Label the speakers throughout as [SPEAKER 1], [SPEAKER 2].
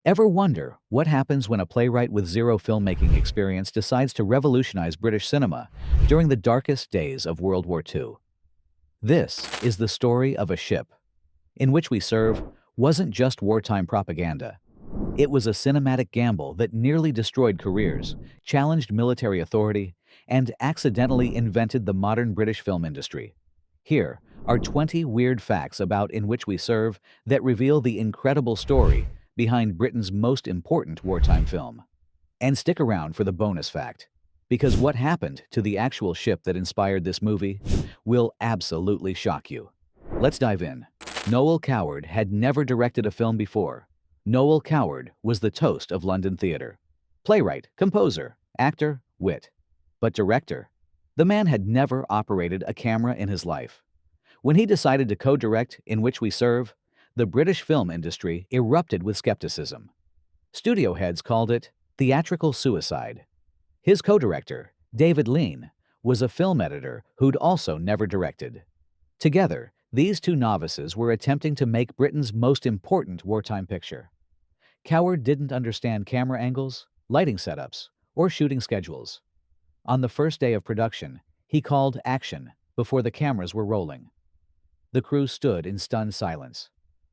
[SPEAKER 1] Ever wonder what happens when a playwright with zero filmmaking experience decides to revolutionize British cinema during the darkest days of World War II? This is the story of a ship. In Which We Serve wasn't just wartime propaganda. It was a cinematic gamble that nearly destroyed careers, challenged military authority, and accidentally invented the modern British film industry. Here are 20 weird facts about In Which We Serve that reveal the incredible story behind Britain's most important wartime film. And stick around for the bonus fact, because what happened to the actual ship that inspired this movie will absolutely shock you. Let's dive in. Noel Coward had never directed a film before. Noel Coward was the toast of London theatre. Playwright, composer, actor, wit. But director? The man had never operated a camera in his life. When he decided to co-direct In Which We Serve, the British film industry erupted with skepticism. Studio heads called it theatrical suicide. His co-director, David Lean, was a film editor who'd also never directed. Together, these two novices were attempting to make Britain's most important wartime picture. Coward didn't understand camera angles, lighting setups, or shooting schedules. On the first day of production, he called action before the cameras were rolling. The crew stood in stunned silence.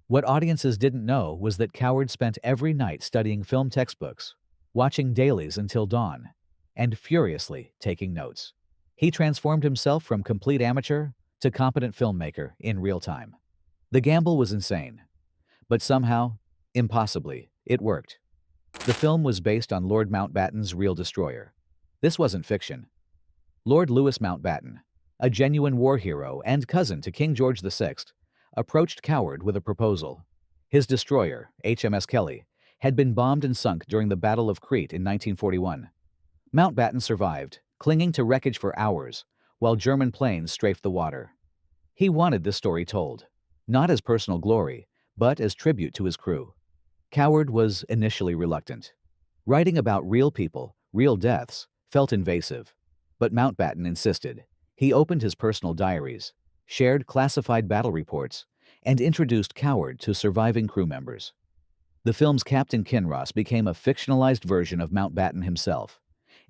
[SPEAKER 1] What audiences didn't know was that Coward spent every night studying film textbooks, watching dailies until dawn, and furiously taking notes. He transformed himself from complete amateur to competent filmmaker in real time. The gamble was insane, but somehow, impossibly, it worked. The film was based on Lord Mountbatten's real destroyer. This wasn't fiction. Lord Louis Mountbatten, a genuine war hero and cousin to King George VI, approached Coward with a proposal. His destroyer, HMS Kelly, had been bombed and sunk during the Battle of Crete in 1941. Mountbatten survived, clinging to wreckage for hours, while German planes strafed the water. He wanted this story told, not as personal glory, but as tribute to his crew. Coward was initially reluctant. Writing about real people, real deaths, felt invasive. But Mountbatten insisted. He opened his personal diaries, shared classified battle reports, and introduced Coward to surviving crew members. The film's Captain Kinross became a fictionalized version of Mountbatten himself.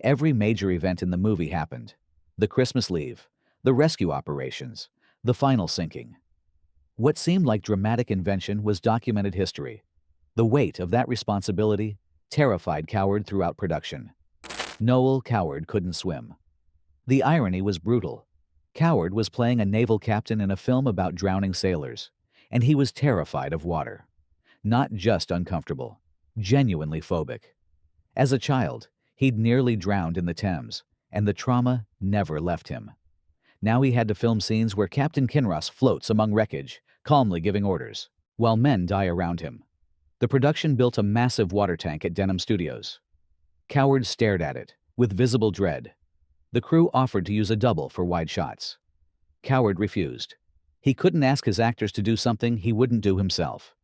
[SPEAKER 1] Every major event in the movie happened. The Christmas leave, the rescue operations, the final sinking. What seemed like dramatic invention was documented history. The weight of that responsibility terrified Coward throughout production. Noel Coward couldn't swim. The irony was brutal. Coward was playing a naval captain in a film about drowning sailors, and he was terrified of water. Not just uncomfortable, genuinely phobic. As a child, he'd nearly drowned in the Thames, and the trauma never left him. Now he had to film scenes where Captain Kinross floats among wreckage, calmly giving orders, while men die around him. The production built a massive water tank at Denham Studios. Coward stared at it, with visible dread. The crew offered to use a double for wide shots. Coward refused. He couldn't ask his actors to do something he wouldn't do himself.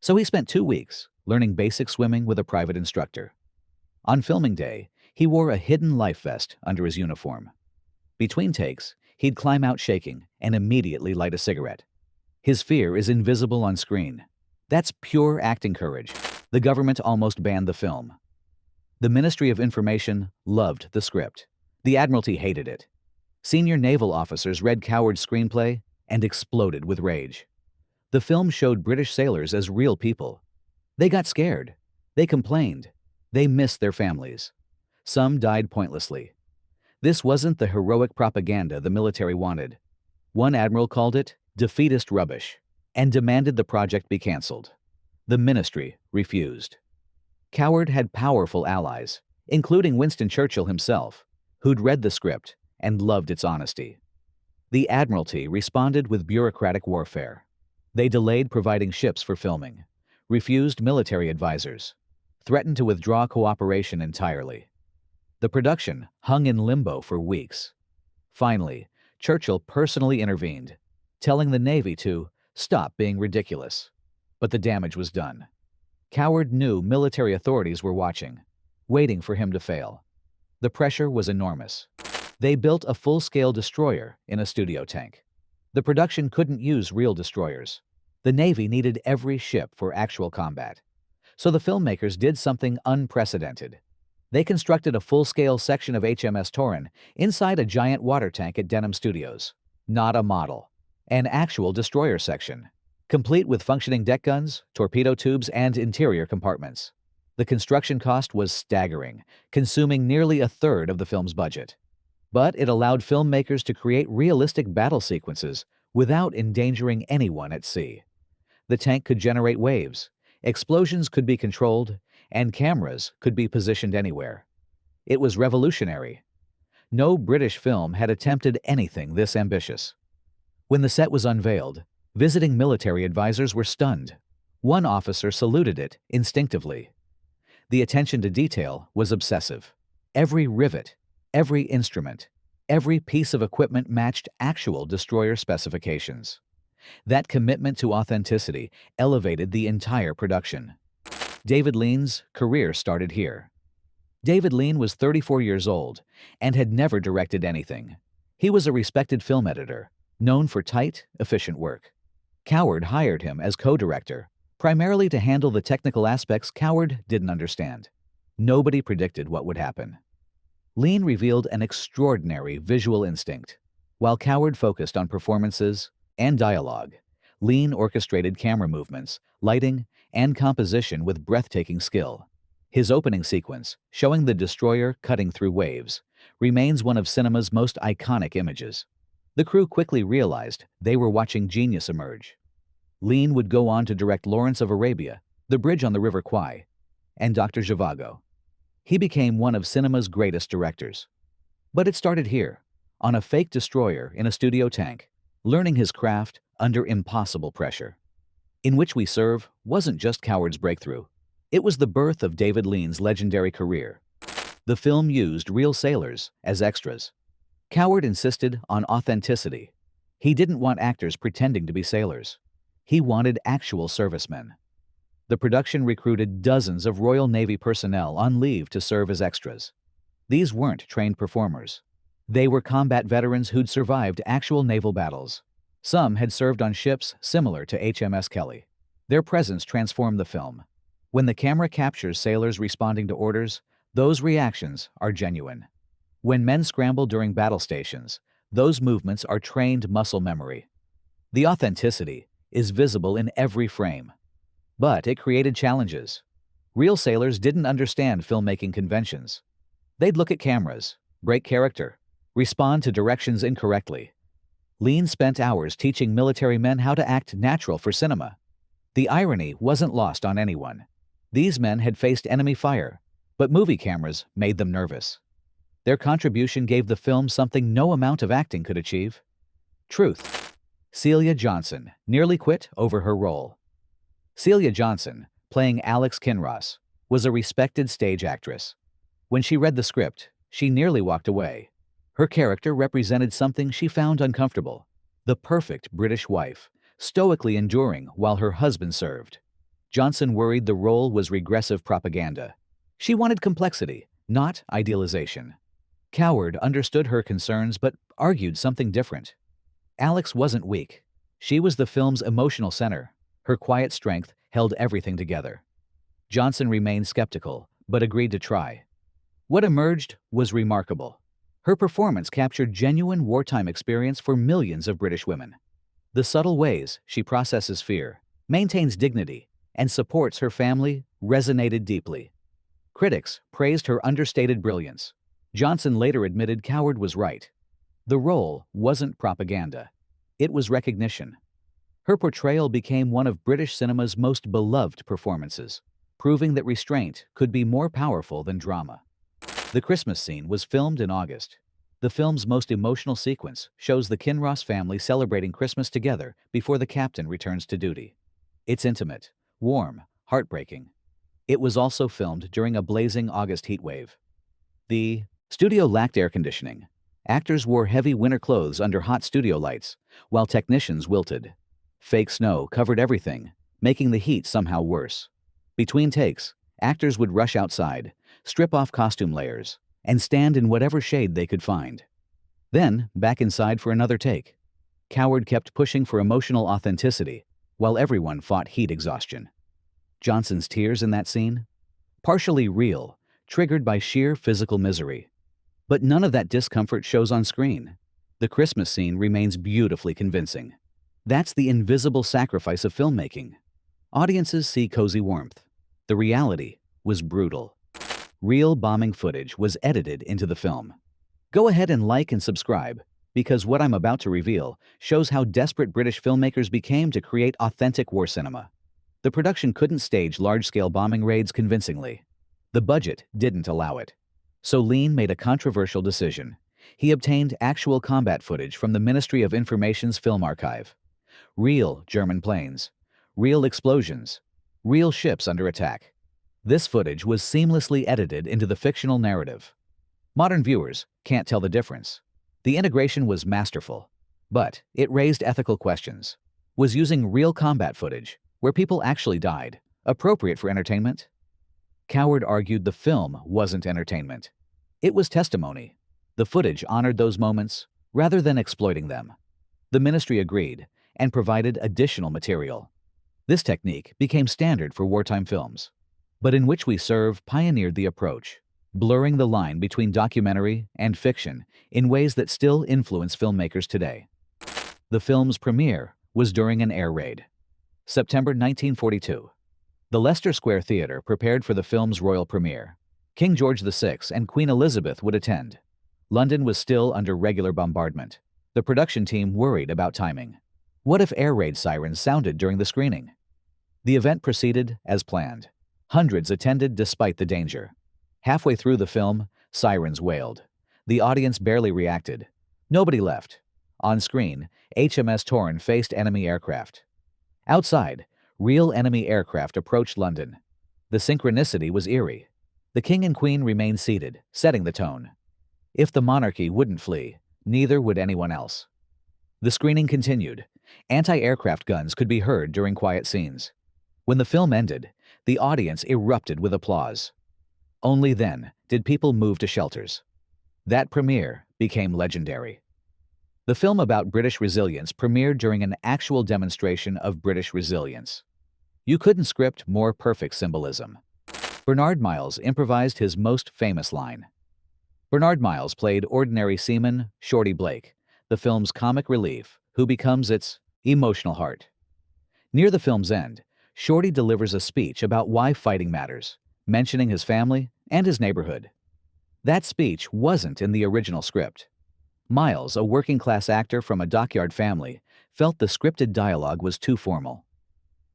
[SPEAKER 1] So he spent 2 weeks learning basic swimming with a private instructor. On filming day, he wore a hidden life vest under his uniform. Between takes, he'd climb out shaking and immediately light a cigarette. His fear is invisible on screen. That's pure acting courage. The government almost banned the film. The Ministry of Information loved the script. The Admiralty hated it. Senior naval officers read Coward's screenplay and exploded with rage. The film showed British sailors as real people. They got scared. They complained. They missed their families. Some died pointlessly. This wasn't the heroic propaganda the military wanted. One admiral called it defeatist rubbish and demanded the project be cancelled. The ministry refused. Coward had powerful allies, including Winston Churchill himself, who'd read the script and loved its honesty. The Admiralty responded with bureaucratic warfare. They delayed providing ships for filming, refused military advisors, threatened to withdraw cooperation entirely. The production hung in limbo for weeks. Finally, Churchill personally intervened, telling the Navy to stop being ridiculous. But the damage was done. Coward knew military authorities were watching, waiting for him to fail. The pressure was enormous. They built a full-scale destroyer in a studio tank. The production couldn't use real destroyers. The Navy needed every ship for actual combat. So the filmmakers did something unprecedented. They constructed a full-scale section of HMS Torrin inside a giant water tank at Denham Studios. Not a model. An actual destroyer section, complete with functioning deck guns, torpedo tubes, and interior compartments. The construction cost was staggering, consuming nearly a third of the film's budget. But it allowed filmmakers to create realistic battle sequences without endangering anyone at sea. The tank could generate waves, explosions could be controlled, and cameras could be positioned anywhere. It was revolutionary. No British film had attempted anything this ambitious. When the set was unveiled, visiting military advisors were stunned. One officer saluted it instinctively. The attention to detail was obsessive. Every rivet, every instrument, every piece of equipment matched actual destroyer specifications. That commitment to authenticity elevated the entire production. David Lean's career started here. David Lean was 34 years old and had never directed anything. He was a respected film editor, known for tight, efficient work. Coward hired him as co-director, primarily to handle the technical aspects Coward didn't understand. Nobody predicted what would happen. Lean revealed an extraordinary visual instinct. While Coward focused on performances and dialogue, Lean orchestrated camera movements, lighting, and composition with breathtaking skill. His opening sequence, showing the destroyer cutting through waves, remains one of cinema's most iconic images. The crew quickly realized they were watching genius emerge. Lean would go on to direct Lawrence of Arabia, The Bridge on the River Kwai, and Dr. Zhivago. He became one of cinema's greatest directors. But it started here, on a fake destroyer in a studio tank, learning his craft under impossible pressure. In Which We Serve wasn't just Coward's breakthrough. It was the birth of David Lean's legendary career. The film used real sailors as extras. Coward insisted on authenticity. He didn't want actors pretending to be sailors. He wanted actual servicemen. The production recruited dozens of Royal Navy personnel on leave to serve as extras. These weren't trained performers. They were combat veterans who'd survived actual naval battles. Some had served on ships similar to HMS Kelly. Their presence transformed the film. When the camera captures sailors responding to orders, those reactions are genuine. When men scramble during battle stations, those movements are trained muscle memory. The authenticity is visible in every frame. But it created challenges. Real sailors didn't understand filmmaking conventions. They'd look at cameras, break character, respond to directions incorrectly. Lean spent hours teaching military men how to act natural for cinema. The irony wasn't lost on anyone. These men had faced enemy fire, but movie cameras made them nervous. Their contribution gave the film something no amount of acting could achieve: truth. Celia Johnson nearly quit over her role. Celia Johnson, playing Alex Kinross, was a respected stage actress. When she read the script, she nearly walked away. Her character represented something she found uncomfortable: the perfect British wife, stoically enduring while her husband served. Johnson worried the role was regressive propaganda. She wanted complexity, not idealization. Coward understood her concerns but argued something different. Alex wasn't weak. She was the film's emotional center. Her quiet strength held everything together. Johnson remained skeptical, but agreed to try. What emerged was remarkable. Her performance captured genuine wartime experience for millions of British women. The subtle ways she processes fear, maintains dignity, and supports her family resonated deeply. Critics praised her understated brilliance. Johnson later admitted Coward was right. The role wasn't propaganda. It was recognition. Her portrayal became one of British cinema's most beloved performances, proving that restraint could be more powerful than drama. The Christmas scene was filmed in August. The film's most emotional sequence shows the Kinross family celebrating Christmas together before the captain returns to duty. It's intimate, warm, heartbreaking. It was also filmed during a blazing August heatwave. The studio lacked air conditioning. Actors wore heavy winter clothes under hot studio lights, while technicians wilted. Fake snow covered everything, making the heat somehow worse. Between takes, actors would rush outside, strip off costume layers, and stand in whatever shade they could find. Then, back inside for another take. Coward kept pushing for emotional authenticity, while everyone fought heat exhaustion. Johnson's tears in that scene? Partially real, triggered by sheer physical misery. But none of that discomfort shows on screen. The Christmas scene remains beautifully convincing. That's the invisible sacrifice of filmmaking. Audiences see cozy warmth. The reality was brutal. Real bombing footage was edited into the film. Go ahead and like and subscribe, because what I'm about to reveal shows how desperate British filmmakers became to create authentic war cinema. The production couldn't stage large-scale bombing raids convincingly. The budget didn't allow it. So Lean made a controversial decision. He obtained actual combat footage from the Ministry of Information's film archive. Real German planes, real explosions, real ships under attack. This footage was seamlessly edited into the fictional narrative. Modern viewers can't tell the difference. The integration was masterful, but it raised ethical questions. Was using real combat footage, where people actually died, appropriate for entertainment? Coward argued the film wasn't entertainment. It was testimony. The footage honored those moments rather than exploiting them. The ministry agreed and provided additional material. This technique became standard for wartime films. But In Which We Serve pioneered the approach, blurring the line between documentary and fiction in ways that still influence filmmakers today. The film's premiere was during an air raid. September 1942. The Leicester Square Theatre prepared for the film's royal premiere. King George VI and Queen Elizabeth would attend. London was still under regular bombardment. The production team worried about timing. What if air raid sirens sounded during the screening? The event proceeded as planned. Hundreds attended despite the danger. Halfway through the film, sirens wailed. The audience barely reacted. Nobody left. On screen, HMS Torn faced enemy aircraft. Outside, real enemy aircraft approached London. The synchronicity was eerie. The king and queen remained seated, setting the tone. If the monarchy wouldn't flee, neither would anyone else. The screening continued. Anti-aircraft guns could be heard during quiet scenes. When the film ended, the audience erupted with applause. Only then did people move to shelters. That premiere became legendary. The film about British resilience premiered during an actual demonstration of British resilience. You couldn't script more perfect symbolism. Bernard Miles improvised his most famous line. Bernard Miles played ordinary seaman Shorty Blake, the film's comic relief, who becomes its emotional heart. Near the film's end, Shorty delivers a speech about why fighting matters, mentioning his family and his neighborhood. That speech wasn't in the original script. Miles, a working-class actor from a dockyard family, felt the scripted dialogue was too formal.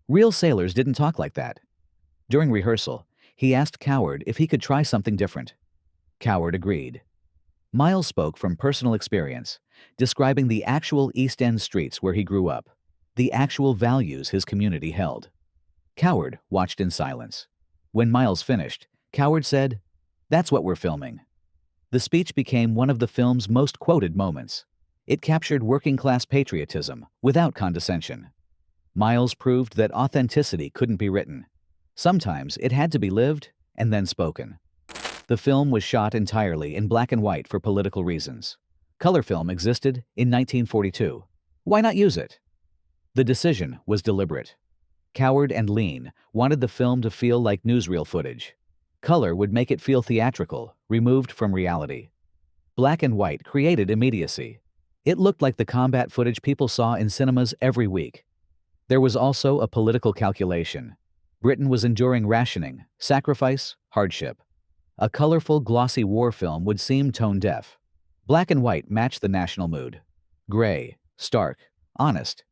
[SPEAKER 1] Real sailors didn't talk like that. During rehearsal, he asked Coward if he could try something different. Coward agreed. Miles spoke from personal experience, describing the actual East End streets where he grew up, the actual values his community held. Coward watched in silence. When Miles finished, Coward said, "That's what we're filming." The speech became one of the film's most quoted moments. It captured working-class patriotism without condescension. Miles proved that authenticity couldn't be written. Sometimes it had to be lived and then spoken. The film was shot entirely in black and white for political reasons. Color film existed in 1942. Why not use it? The decision was deliberate. Coward and Lean wanted the film to feel like newsreel footage. Color would make it feel theatrical, removed from reality. Black and white created immediacy. It looked like the combat footage people saw in cinemas every week. There was also a political calculation. Britain was enduring rationing, sacrifice, hardship. A colorful, glossy war film would seem tone-deaf. Black and white matched the national mood. Gray, stark, honest.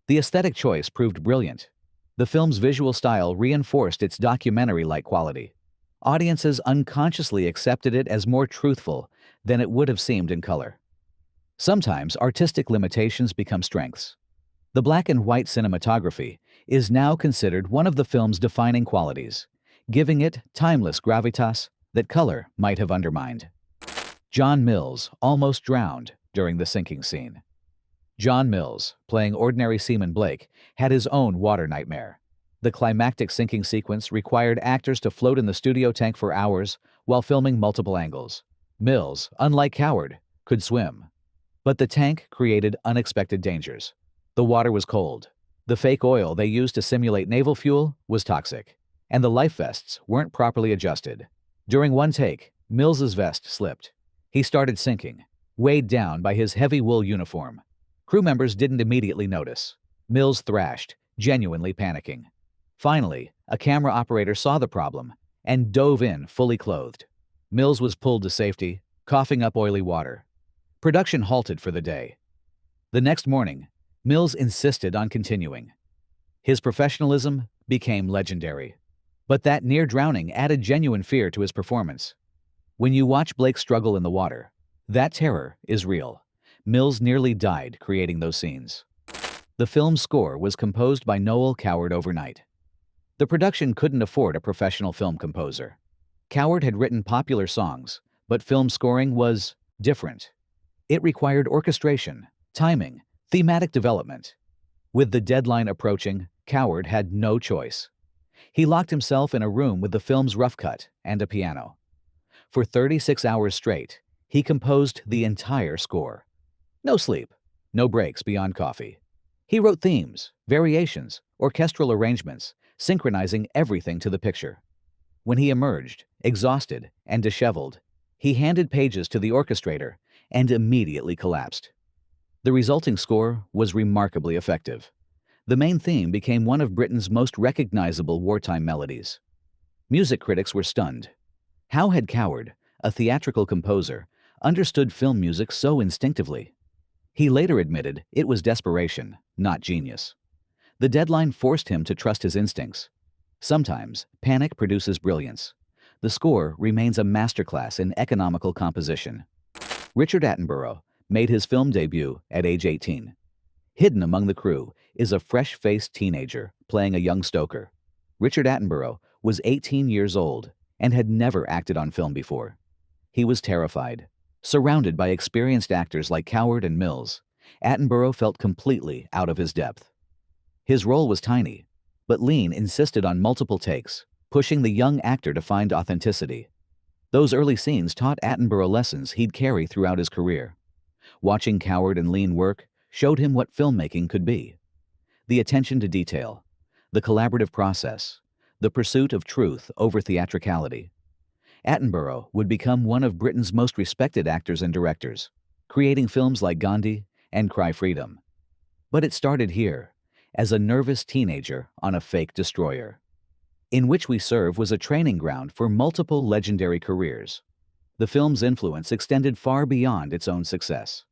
[SPEAKER 1] The aesthetic choice proved brilliant. The film's visual style reinforced its documentary-like quality. Audiences unconsciously accepted it as more truthful than it would have seemed in color. Sometimes artistic limitations become strengths. The black and white cinematography is now considered one of the film's defining qualities, giving it timeless gravitas that color might have undermined. John Mills almost drowned during the sinking scene. John Mills, playing ordinary seaman Blake, had his own water nightmare. The climactic sinking sequence required actors to float in the studio tank for hours while filming multiple angles. Mills, unlike Coward, could swim. But the tank created unexpected dangers. The water was cold. The fake oil they used to simulate naval fuel was toxic. and the life vests weren't properly adjusted. During one take, Mills's vest slipped. He started sinking, weighed down by his heavy wool uniform. Crew members didn't immediately notice. Mills thrashed, genuinely panicking. Finally, a camera operator saw the problem and dove in fully clothed. Mills was pulled to safety, coughing up oily water. Production halted for the day. The next morning, Mills insisted on continuing. His professionalism became legendary. But that near drowning added genuine fear to his performance. When you watch Blake struggle in the water, that terror is real. Mills nearly died creating those scenes. The film's score was composed by Noël Coward overnight. The production couldn't afford a professional film composer. Coward had written popular songs, but film scoring was different. It required orchestration, timing, thematic development. With the deadline approaching, Coward had no choice. He locked himself in a room with the film's rough cut and a piano. For 36 hours straight, he composed the entire score. No sleep, no breaks beyond coffee. He wrote themes, variations, orchestral arrangements, synchronizing everything to the picture. When he emerged, exhausted and disheveled, he handed pages to the orchestrator and immediately collapsed. The resulting score was remarkably effective. The main theme became one of Britain's most recognizable wartime melodies. Music critics were stunned. How had Coward, a theatrical composer, understood film music so instinctively? He later admitted it was desperation, not genius. The deadline forced him to trust his instincts. Sometimes, panic produces brilliance. The score remains a masterclass in economical composition. Richard Attenborough made his film debut at age 18. Hidden among the crew is a fresh-faced teenager playing a young stoker. Richard Attenborough was 18 years old and had never acted on film before. He was terrified. Surrounded by experienced actors like Coward and Mills, Attenborough felt completely out of his depth. His role was tiny, but Lean insisted on multiple takes, pushing the young actor to find authenticity. Those early scenes taught Attenborough lessons he'd carry throughout his career. Watching Coward and Lean work showed him what filmmaking could be. The attention to detail, the collaborative process, the pursuit of truth over theatricality. Attenborough would become one of Britain's most respected actors and directors, creating films like Gandhi and Cry Freedom. But it started here, as a nervous teenager on a fake destroyer. In Which We Serve was a training ground for multiple legendary careers. The film's influence extended far beyond its own success.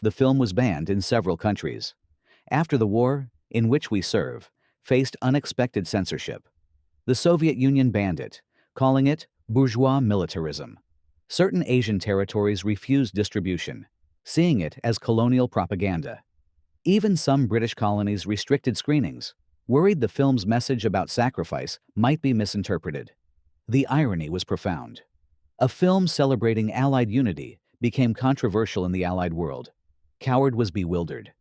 [SPEAKER 1] The film was banned in several countries. After the war, In Which We Serve faced unexpected censorship. The Soviet Union banned it, calling it bourgeois militarism. Certain Asian territories refused distribution, seeing it as colonial propaganda. Even some British colonies restricted screenings, worried the film's message about sacrifice might be misinterpreted. The irony was profound. A film celebrating Allied unity became controversial in the Allied world. Coward was bewildered.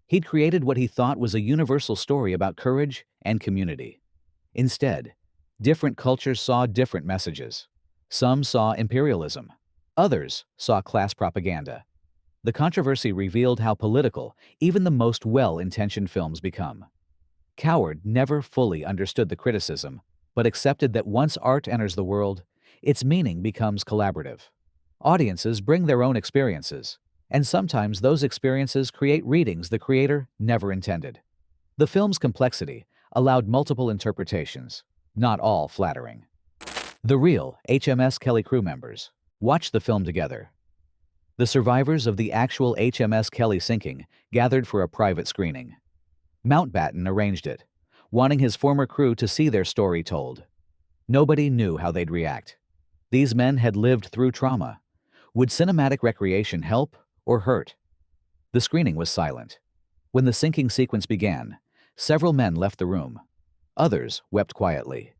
[SPEAKER 1] He'd created what he thought was a universal story about courage and community. Instead, different cultures saw different messages. Some saw imperialism. Others saw class propaganda. The controversy revealed how political even the most well-intentioned films become. Coward never fully understood the criticism, but accepted that once art enters the world, its meaning becomes collaborative. Audiences bring their own experiences, and sometimes those experiences create readings the creator never intended. The film's complexity allowed multiple interpretations, not all flattering. The real HMS Kelly crew members watched the film together. The survivors of the actual HMS Kelly sinking gathered for a private screening. Mountbatten arranged it, wanting his former crew to see their story told. Nobody knew how they'd react. These men had lived through trauma. Would cinematic recreation help or hurt? The screening was silent. When the sinking sequence began, several men left the room. Others wept quietly.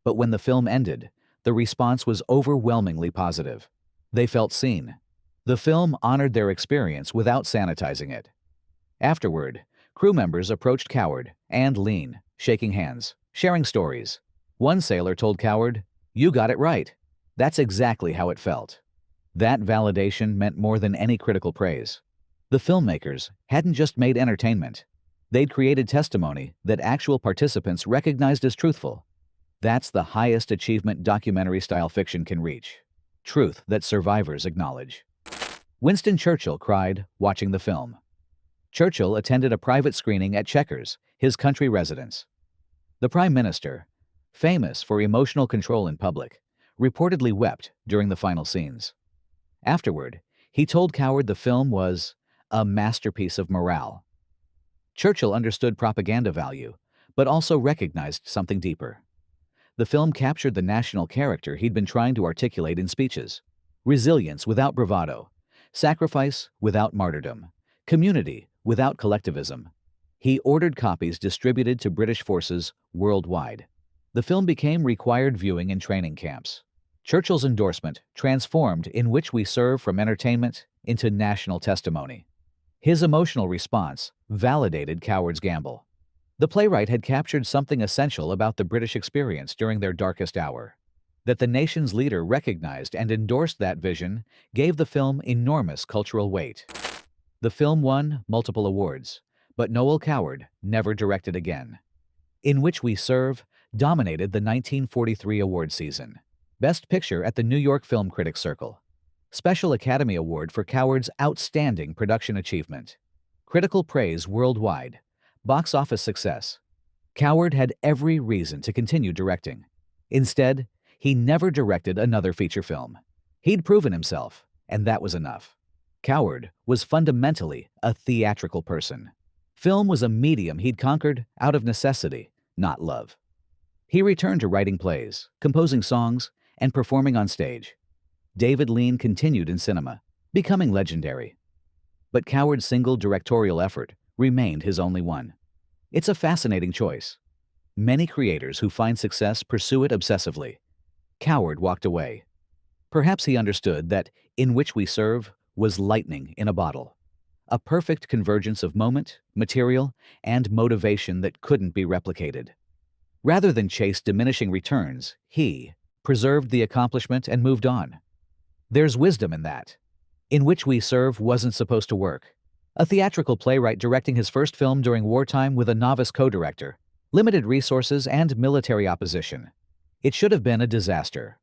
[SPEAKER 1] But when the film ended, the response was overwhelmingly positive. They felt seen. The film honored their experience without sanitizing it. Afterward, crew members approached Coward and Lean, shaking hands, sharing stories. One sailor told Coward, "You got it right. That's exactly how it felt." That validation meant more than any critical praise. The filmmakers hadn't just made entertainment. They'd created testimony that actual participants recognized as truthful. That's the highest achievement documentary-style fiction can reach. Truth that survivors acknowledge. Winston Churchill cried watching the film. Churchill attended a private screening at Chequers, his country residence. The Prime Minister, famous for emotional control in public, reportedly wept during the final scenes. Afterward, he told Coward the film was a masterpiece of morale. Churchill understood propaganda value, but also recognized something deeper. The film captured the national character he'd been trying to articulate in speeches. Resilience without bravado, sacrifice without martyrdom, community without collectivism. He ordered copies distributed to British forces worldwide. The film became required viewing in training camps. Churchill's endorsement transformed In Which We Serve from entertainment into national testimony. His emotional response validated Coward's gamble. The playwright had captured something essential about the British experience during their darkest hour. That the nation's leader recognized and endorsed that vision gave the film enormous cultural weight. The film won multiple awards, but Noel Coward never directed again. In Which We Serve dominated the 1943 award season. Best Picture at the New York Film Critics Circle. Special Academy Award for Coward's outstanding production achievement. Critical praise worldwide. Box office success. Coward had every reason to continue directing. Instead, he never directed another feature film. He'd proven himself, and that was enough. Coward was fundamentally a theatrical person. Film was a medium he'd conquered out of necessity, not love. He returned to writing plays, composing songs, and performing on stage. David Lean continued in cinema, becoming legendary. But Coward's single directorial effort remained his only one. It's a fascinating choice. Many creators who find success pursue it obsessively. Coward walked away. Perhaps he understood that In Which We Serve was lightning in a bottle. A perfect convergence of moment, material, and motivation that couldn't be replicated. Rather than chase diminishing returns, he preserved the accomplishment and moved on. There's wisdom in that. In Which We Serve wasn't supposed to work. A theatrical playwright directing his first film during wartime with a novice co-director, limited resources, and military opposition. It should have been a disaster.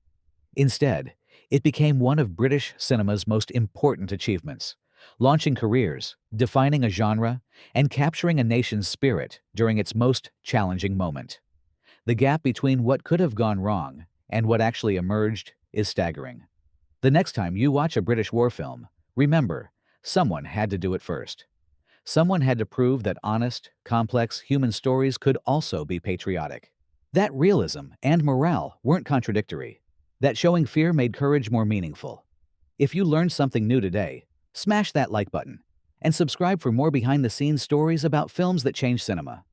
[SPEAKER 1] Instead, it became one of British cinema's most important achievements, launching careers, defining a genre, and capturing a nation's spirit during its most challenging moment. The gap between what could have gone wrong and what actually emerged is staggering. The next time you watch a British war film, remember, someone had to do it first. Someone had to prove that honest, complex human stories could also be patriotic. That realism and morale weren't contradictory. That showing fear made courage more meaningful. If you learned something new today, smash that like button and subscribe for more behind-the-scenes stories about films that change cinema.